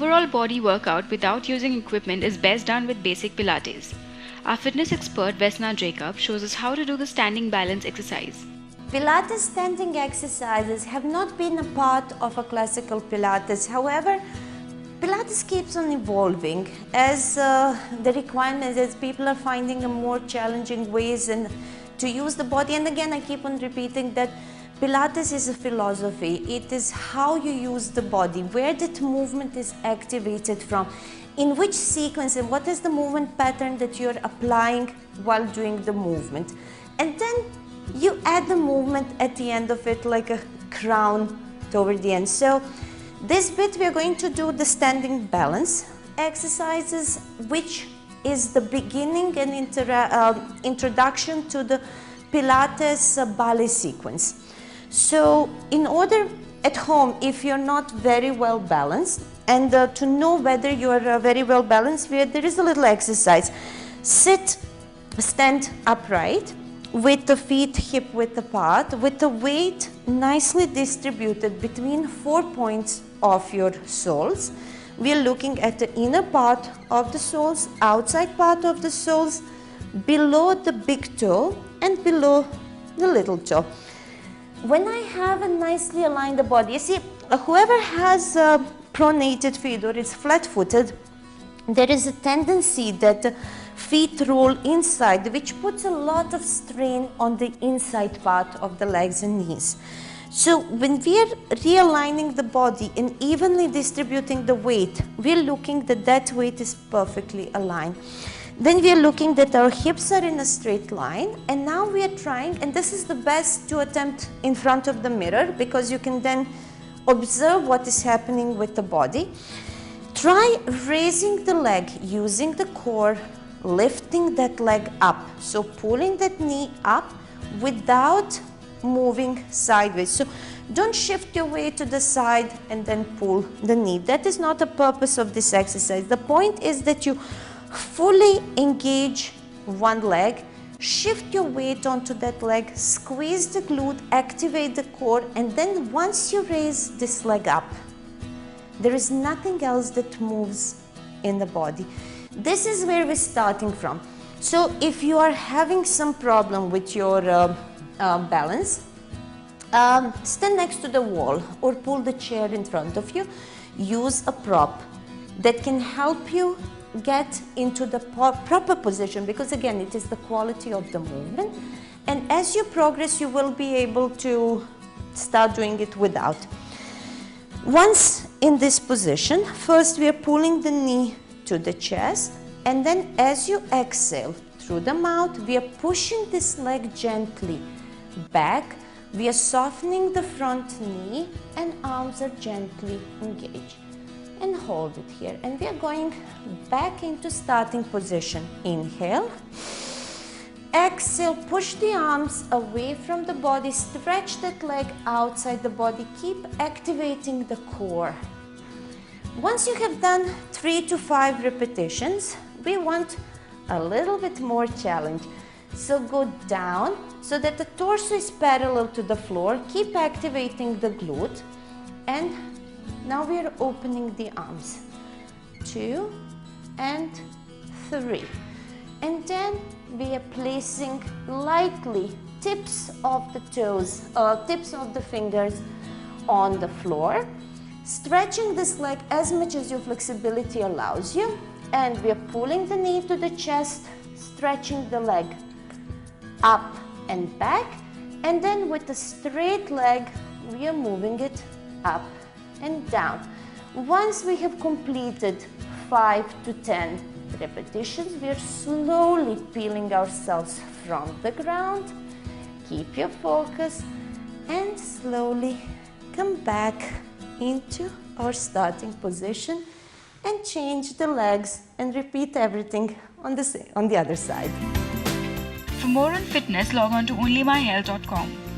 overall body workout without using equipment is best done with basic Pilates. Our fitness expert Vesna Jacob shows us how to do the standing balance exercise. Pilates standing exercises have not been a part of a classical Pilates. However, Pilates keeps on evolving as the requirements, as people are finding a more challenging ways to use the body. And again, I keep on repeating that Pilates is a philosophy. It is how you use the body, where that movement is activated from, in which sequence, and what is the movement pattern that you're applying while doing the movement. And then you add the movement at the end of it, like a crown toward the end. So this bit we are going to do the standing balance exercises, which is the beginning and introduction to the Pilates ballet sequence. So in order at home, if you're not very well balanced, and to know whether you're very well balanced, there is a little exercise. Stand upright with the feet hip width apart, with the weight nicely distributed between 4 points of your soles. We are looking at the inner part of the soles, outside part of the soles, below the big toe and below the little toe. When I have a nicely aligned the body, you see, whoever has pronated feet or is flat-footed, there is a tendency that the feet roll inside, which puts a lot of strain on the inside part of the legs and knees. So when we are realigning the body and evenly distributing the weight, we are looking that that weight is perfectly aligned. Then we are looking that our hips are in a straight line, and now we are trying, and this is the best to attempt in front of the mirror, because you can then observe what is happening with the body. Try raising the leg using the core, lifting that leg up, so pulling that knee up without moving sideways. So don't shift your weight to the side and then pull the knee. That is not the purpose of this exercise. The point is that you fully engage one leg, shift your weight onto that leg, squeeze the glute, activate the core, and then once you raise this leg up, there is nothing else that moves in the body. This is where we're starting from. So if you are having some problem with your balance, stand next to the wall or pull the chair in front of you. Use a prop that can help you get into the proper position, because again, it is the quality of the movement, and as you progress you will be able to start doing it without. Once in this position, first we are pulling the knee to the chest, and then as you exhale through the mouth, we are pushing this leg gently back. We are softening the front knee and arms are gently engaged. And hold it here, and we are going back into starting position. Inhale, exhale, push the arms away from the body, stretch that leg outside the body, keep activating the core. Once you have done 3 to 5 repetitions, we want a little bit more challenge. So go down so that the torso is parallel to the floor, keep activating the glute, and now we are opening the arms. 2 and 3. And then we are placing lightly tips of the toes, tips of the fingers on the floor. Stretching this leg as much as your flexibility allows you. And we are pulling the knee to the chest, stretching the leg up and back. And then with a straight leg, we are moving it up and down. Once we have completed 5 to 10 repetitions, we are slowly peeling ourselves from the ground. Keep your focus and slowly come back into our starting position and change the legs and repeat everything on the other side. For more on fitness, log on to onlymyhealth.com.